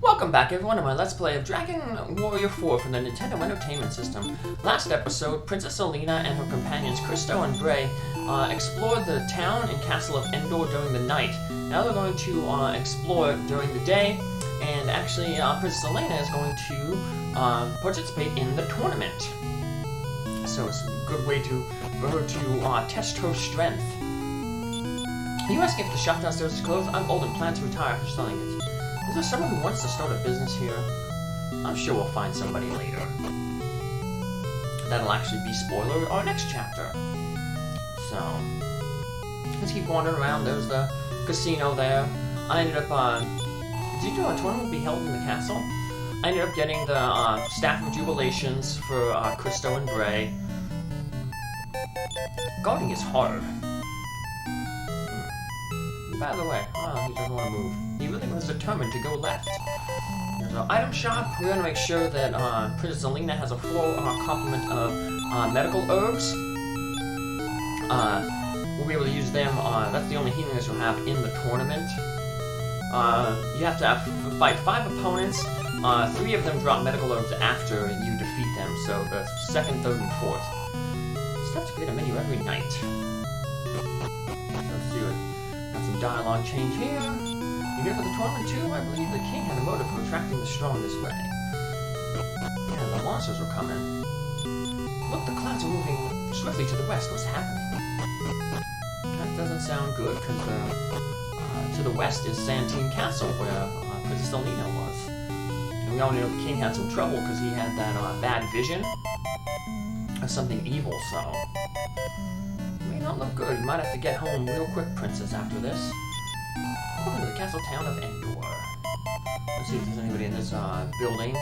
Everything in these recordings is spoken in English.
Welcome back everyone to my Let's Play of Dragon Warrior 4 from the Nintendo Entertainment System. Last episode, Princess Alena and her companions Cristo and Brey explored the town and castle of Endor during the night. Now they're going to explore during the day, and actually Princess Alena is going to participate in the tournament. So it's a good way for her to test her strength. Are you asking if the shop downstairs is closed? I'm old and plan to retire after selling it. Is there someone who wants to start a business here? I'm sure we'll find somebody later. That'll actually be spoiler our next chapter. So, let's keep wandering around. There's the casino there. I ended up, did you know a tournament would be held in the castle? I ended up getting the Staff of Jubilations for Cristo and Brey. Guarding is hard. By the way, he doesn't want to move. He really was determined to go left. There's an item shop. We're going to make sure that Princess Alena has a full complement of medical herbs. We'll be able to use them. That's the only healings you'll have in the tournament. You have to fight 5 opponents. 3 of them drop medical herbs after you defeat them. So the 2nd, 3rd, and 4th. Just have to create a menu every night. Let's do it. Some dialogue change here. You here for the tournament too? I believe the king had a motive for attracting the strong this way. Yeah, the monsters are coming. Look, the clouds are moving swiftly to the west. What's happening? That doesn't sound good, because to the west is Santine Castle, where Princess Alena was. And we all know the king had some trouble because he had that bad vision of something evil, so... not look good. You might have to get home real quick, Princess, after this. Welcome to the castle town of Endor. Let's see if there's anybody in this building.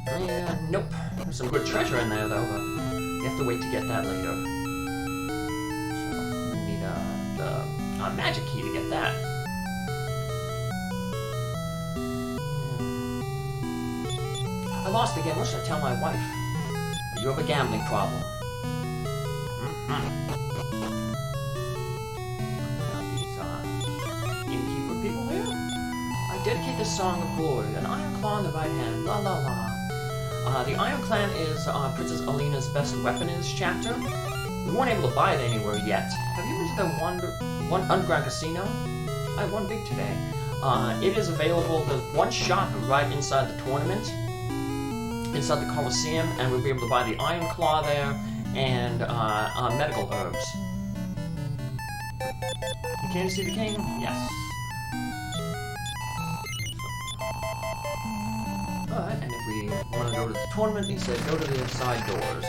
Yeah, nope. There's some good treasure in there, though, but you have to wait to get that later. So, we need the magic key to get that. I lost again. What should I tell my wife? You have a gambling problem. Dedicate this song of glory, an iron claw in the right hand, la la la. The iron clan is Princess Alena's best weapon in this chapter. We weren't able to buy it anywhere yet. Have you been to the one underground casino? I won big today. It is available, there's one shop right inside the tournament, inside the Coliseum, and we'll be able to buy the iron claw there and medical herbs. You came to see the king? Yes. Alright, and if we want to go to the tournament, he said go to the side doors.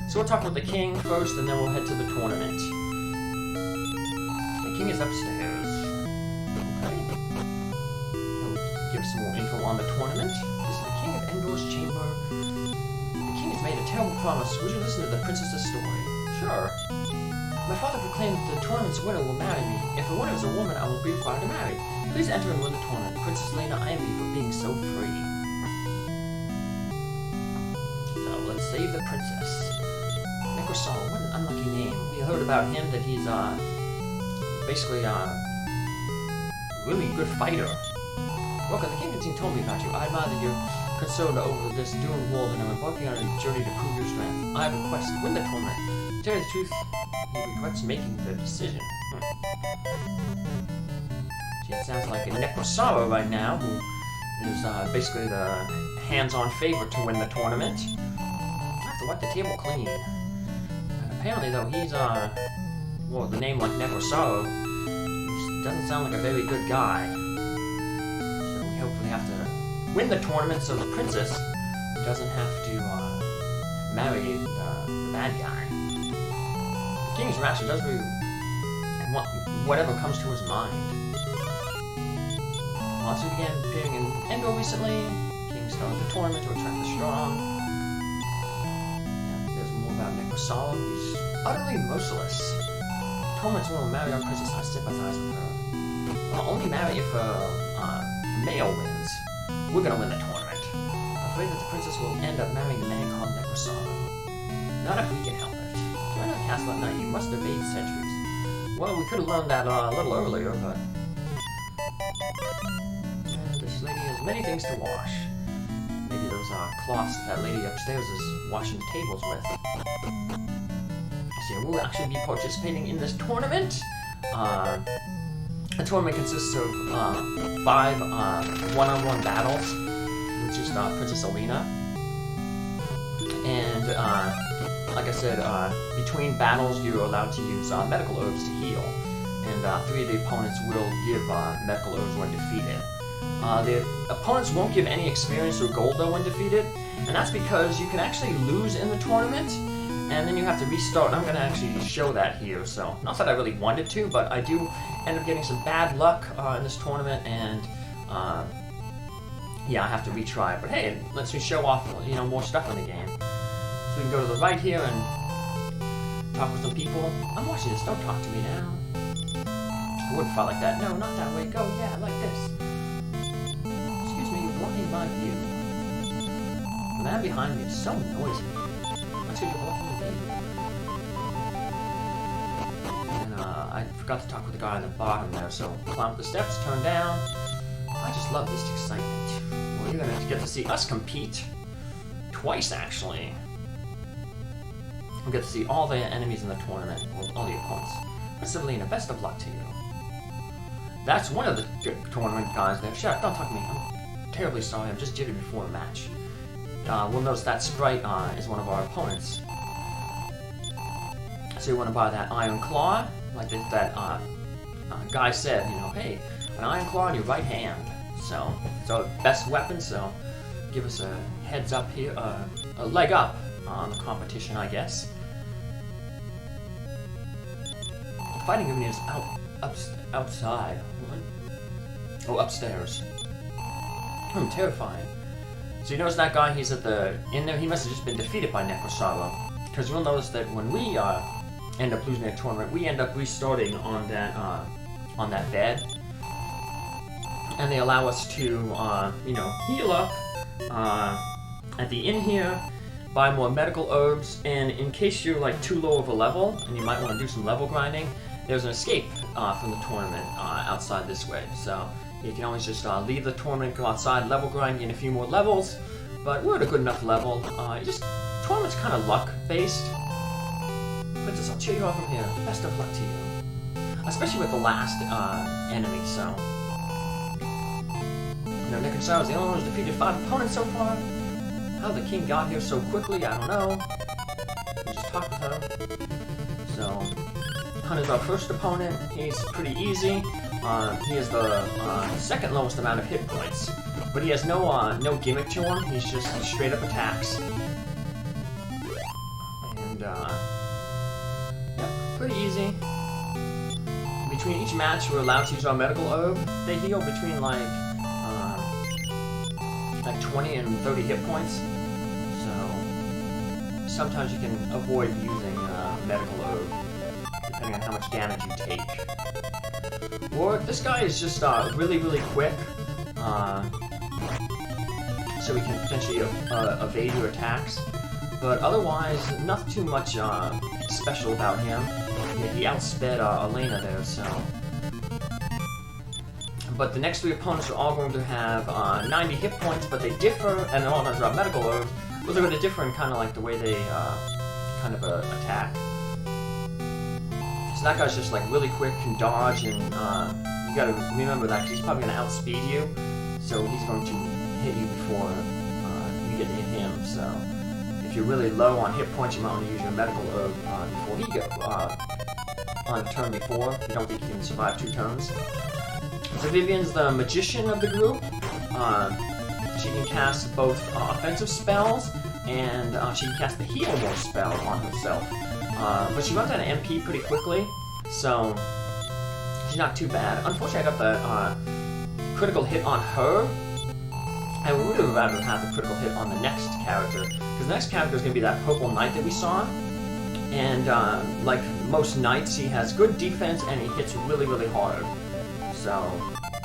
So we'll talk with the king first, and then we'll head to the tournament. The king is upstairs. Okay. He'll give some more info on the tournament. This is the king of Endor's chamber. The king has made a terrible promise. Would you listen to the princess's story? Sure. My father proclaimed the tournament's winner will marry me. If the winner is a woman, I will be required to marry. Please enter and win the tournament. Princess Alena, I envy you for being so free. Save the princess. Necrosol, what an unlucky name. We heard about him that he's basically really good fighter. Welcome, the king and team told me about you. I admire that you're concerned over this doomed world and I'm embarking on a journey to prove your strength. I have a quest to win the tournament. To tell you the truth, he regrets making the decision. Gee, it sounds like a Necrosol right now, who is basically the hands-on favorite to win the tournament. To wipe the table clean. And apparently, though, he's, well, the name like Necrosol doesn't sound like a very good guy. So we hopefully have to win the tournament so the princess doesn't have to, marry the bad guy. The king's rash does whatever comes to his mind. Monsters began appearing in Endor recently. The king started the tournament to attract the strong. Necrosol, he's utterly merciless. Tournament's will marry our princess, I sympathize with her. I'll only marry if a male wins. We're gonna win the tournament. I'm afraid that the princess will end up marrying a man called Necrosol. Not if we can help it. Join the castle at night, you must evade sentries. Well, we could have learned that a little earlier, but... This lady has many things to wash. Maybe those cloths that lady upstairs is washing the tables with. So we'll actually be participating in this tournament. The tournament consists of 5 one-on-one battles, which is Princess Alena. And like I said, between battles you're allowed to use medical herbs to heal. And 3 of the opponents will give medical herbs when defeated. The opponents won't give any experience or gold though when defeated, and that's because you can actually lose in the tournament, and then you have to restart. I'm going to actually show that here, so not that I really wanted to, but I do end up getting some bad luck in this tournament, and yeah, I have to retry. But hey, it lets me show off, you know, more stuff in the game. So we can go to the right here and talk with some people. I'm watching this. Don't talk to me now. I wouldn't fight like that. No, not that way. Go, yeah, like this. Excuse me, you're blocking my view. The man behind me is so noisy. That's because you're blocking the view. And I forgot to talk with the guy on the bottom there, so climb up the steps, turn down. I just love this excitement. Well, you're gonna get to see us compete. Twice, actually. We'll get to see all the enemies in the tournament, well, all the opponents. Miss Alena, best of luck to you. That's one of the tournament guys there. Shut up, don't talk to me. I'm terribly sorry, I'm just jittery before the match. We'll notice that Sprite is one of our opponents. So you want to buy that Iron Claw, like that guy said, you know, hey, an Iron Claw in your right hand. So, it's our best weapon, so give us a heads up here, a leg up on the competition, I guess. The fighting arena is outside. What? Oh, upstairs. Terrifying. So you notice that guy, he's at the in there, he must have just been defeated by Necrosalo. Because you'll notice that when we end up losing a tournament, we end up restarting on that bed. And they allow us to, you know, heal up at the inn here, buy more medical herbs, and in case you're like too low of a level, and you might want to do some level grinding, there's an escape from the tournament outside this way. So you can always just leave the tournament, go outside, level grind, gain a few more levels, but we're at a good enough level. Tournament's kind of luck-based. Princess, I'll cheer you on from here. Best of luck to you. Especially with the last enemy, so... You know, Necrosalo is the only one who's defeated 5 opponents so far. How the king got here so quickly, I don't know. We just talked with her. So, Hunter's our first opponent. He's pretty easy. He has the second lowest amount of hit points, but he has no gimmick to him. He's just straight up attacks. And yeah, pretty easy. Between each match, we're allowed to use our medical herb. They heal between like 20 and 30 hit points. So sometimes you can avoid using medical herb, depending on how much damage you take. Or this guy is just really, really quick, so we can potentially evade your attacks. But otherwise, not too much special about him. Yeah, he outsped Alena there, so. But the next 3 opponents are all going to have 90 hit points, but they differ, and they're all going to drop medical herbs, but they're going to differ in kind of like the way they kind of attack. So that guy's just like really quick, can dodge, and you gotta remember that 'cause he's probably gonna outspeed you, so he's going to hit you before you get to hit him. So if you're really low on hit points, you might want to use your medical herb before he goes on the turn before. You don't think you can survive 2 turns. So Vivian's the magician of the group. She can cast both offensive spells, and she can cast the heal more spell on herself. But she runs out of MP pretty quickly, so she's not too bad. Unfortunately, I got the critical hit on her, and we would have rather had the critical hit on the next character, because the next character is going to be that purple knight that we saw. And like most knights, he has good defense and he hits really, really hard. So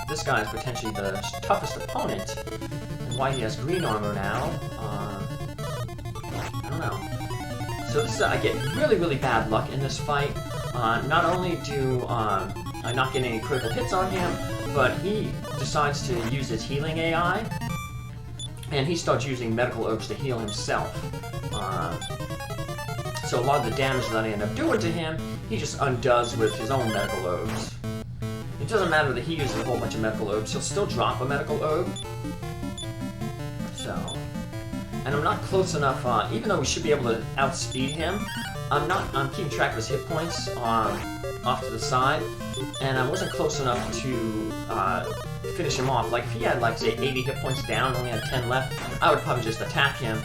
this guy is potentially the toughest opponent. And why he has green armor now, I don't know. So this is, I get really, really bad luck in this fight. Not only do I not get any critical hits on him, but he decides to use his healing AI, and he starts using medical herbs to heal himself. So a lot of the damage that I end up doing to him, he just undoes with his own medical herbs. It doesn't matter that he uses a whole bunch of medical herbs, he'll still drop a medical herb. So, and I'm not close enough, even though we should be able to outspeed him, I'm keeping track of his hit points off to the side, and I wasn't close enough to finish him off. Like, if he had, like, say, 80 hit points down, only had 10 left, I would probably just attack him,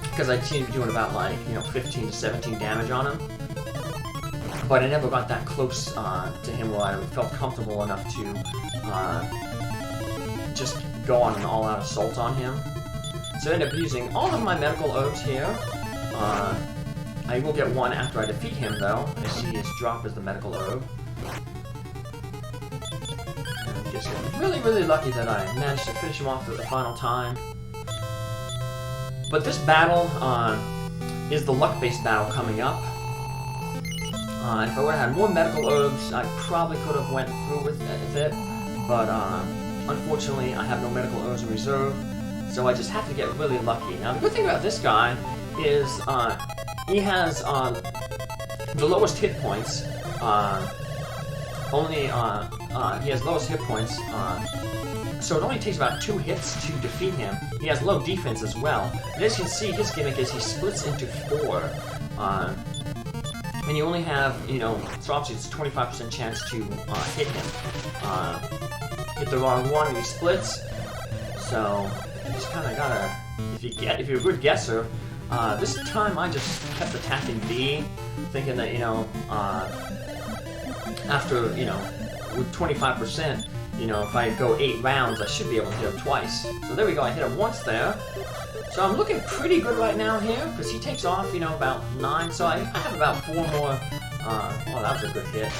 because I seem to be doing about, like, 15 to 17 damage on him. But I never got that close to him where I felt comfortable enough to just go on an all-out assault on him. So I end up using all of my medical herbs here. I will get one after I defeat him, though. I see his drop as the medical herb. And I'm just really, really lucky that I managed to finish him off at the final time. But this battle is the luck-based battle coming up. If I would have had more medical herbs, I probably could have went through with it. But unfortunately, I have no medical herbs in reserve, so I just have to get really lucky. Now, the good thing about this guy is he has the lowest hit points. He has lowest hit points. So it only takes about 2 hits to defeat him. He has low defense as well. And as you can see, his gimmick is he splits into 4. And you only have, so obviously it's a 25% chance to hit him. Hit the wrong one and he splits. So you just kind of gotta, if you're a good guesser, this time I just kept attacking B, thinking that, after, with 25%, if I go 8 rounds, I should be able to hit him twice. So there we go, I hit him once there. So I'm looking pretty good right now here, because he takes off, about 9, so I have about 4 more, well, that was a good hit.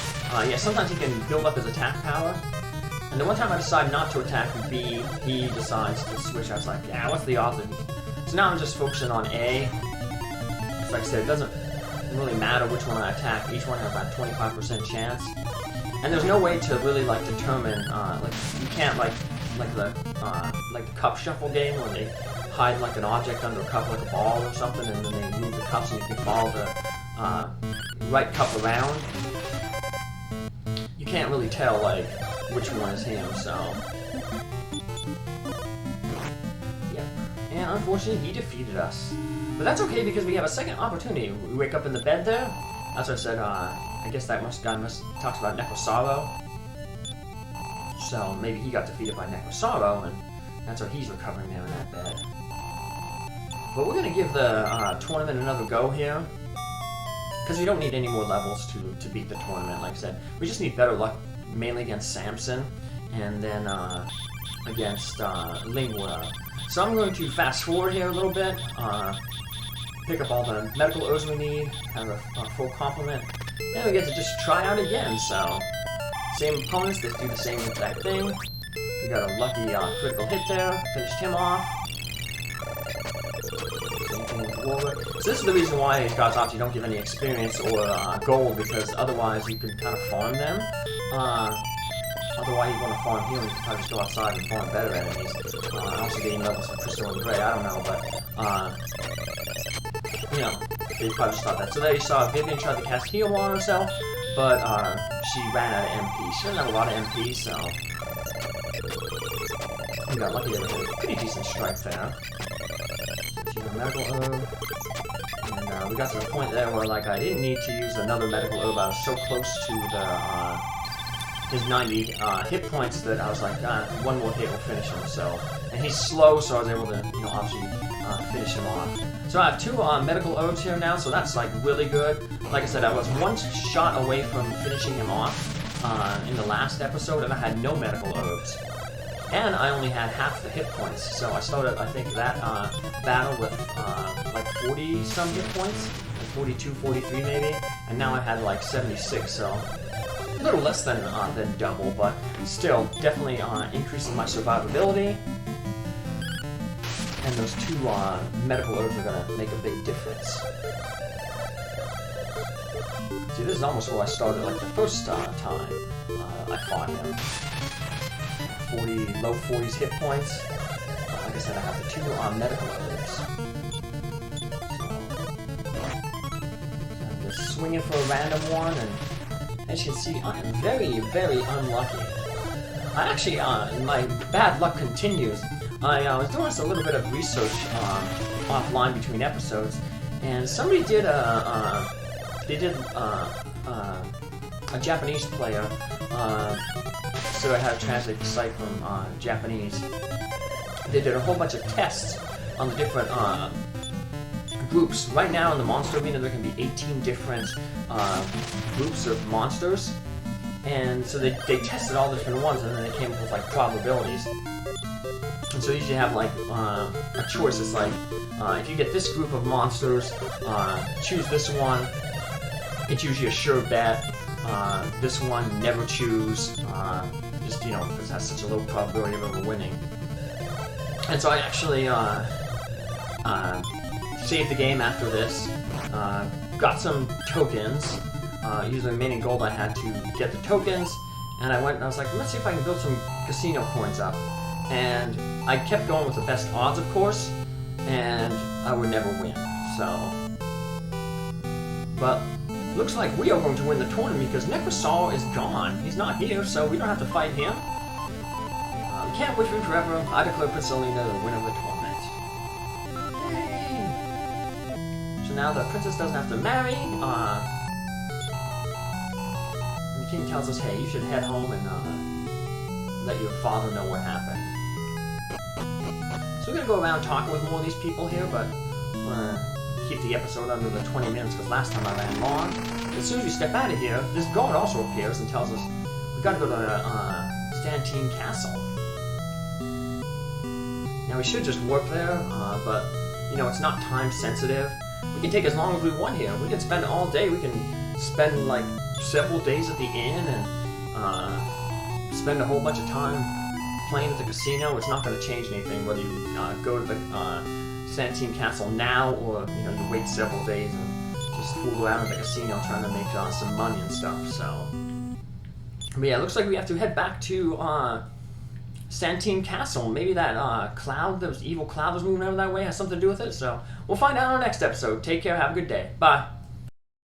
Yeah, sometimes he can build up his attack power. And the one time I decide not to attack B, he decides to switch. I was like, yeah, what's the odds? So now I'm just focusing on A. Because like I said, it doesn't really matter which one I attack. Each one has about 25% chance. And there's no way to really, like, determine, like, you can't, like the cup shuffle game where they hide, like, an object under a cup, like a ball or something, and then they move the cups and you can follow the right cup around. You can't really tell, like, which one is him, so... Yeah. And unfortunately, he defeated us. But that's okay, because we have a second opportunity. We wake up in the bed there. That's what I said, I guess that guy talks about Necrosaro. So maybe he got defeated by Necrosaro, and that's why he's recovering there in that bed. But we're going to give the tournament another go here. Because we don't need any more levels to beat the tournament, like I said. We just need better luck, mainly against Samson, and then against Lingua. So I'm going to fast forward here a little bit, pick up all the medical herbs we need, have a full complement, and we get to just try out again. So, same opponents, they do the same exact thing. We got a lucky critical hit there, finished him off. So this is the reason why these cards obviously don't give any experience or gold, because otherwise you can kind of farm them. Otherwise you want to farm here and you can probably just go outside and farm better enemies. Also getting levels for Cristo and Brey, I don't know, but they probably just thought that. So there you saw Vivian tried to cast heal on herself, but she ran out of MP. She doesn't have a lot of MP, so we got lucky to hit a pretty decent strike there. Medical herb, and we got to the point there where, like, I didn't need to use another medical herb. I was so close to his 90 hit points that I was like, one more hit will finish him. So, and he's slow, so I was able to, obviously finish him off. So I have 2 medical herbs here now, so that's like really good. Like I said, I was 1 shot away from finishing him off in the last episode, and I had no medical herbs. And I only had half the hit points, so I started, I think, that battle with like 40-some hit points, like 42, 43 maybe, and now I had like 76, so a little less than double, but still definitely increasing my survivability. And those 2 medical herbs are going to make a big difference. See, this is almost where I started like the first time. I fought him. 40, low 40s hit points. Like I said, I have the 2 medical items. So I'm just swinging for a random one, and as you can see, I am very, very unlucky. I actually, my bad luck continues. I was doing a little bit of research offline between episodes, and somebody did a Japanese player, so I had to translate the site from Japanese. They did a whole bunch of tests on the different groups. Right now in the monster arena there can be 18 different groups of monsters, and so they tested all the different ones, and then they came up with like probabilities. And so you usually have like a choice. It's like if you get this group of monsters, choose this one. It's usually a sure bet. This one, never choose. Just, you know, because it has such a low probability of ever winning. And so I actually saved the game after this. Got some tokens. Using the remaining gold I had to get the tokens. And I went and I was like, let's see if I can build some casino coins up. And I kept going with the best odds, of course, and I would never win, so. But looks like we are going to win the tournament because Necrosaur is gone. He's not here, so we don't have to fight him. We can't wait for him forever. I declare Prince Alena the winner of the tournament. Yay! So now the princess doesn't have to marry. The king tells us, hey, you should head home and let your father know what happened. So we're going to go around talking with more of these people here, but I'm going to keep the episode under the 20 minutes because last time I ran long. As soon as we step out of here, this guard also appears and tells us we've got to go to Stantine Castle. Now we should just warp there, but you know, it's not time sensitive. We can take as long as we want here. We can spend all day. We can spend like several days at the inn and spend a whole bunch of time playing at the casino. It's not going to change anything whether you go to the Stantine Castle now or you know you wait several days and just fool around at the casino trying to make some money and stuff. So, but yeah, it looks like we have to head back to Stantine Castle. Maybe that cloud, that was evil cloud, was moving over that way, has something to do with it. So we'll find out in our next episode. Take care. Have a good day. Bye.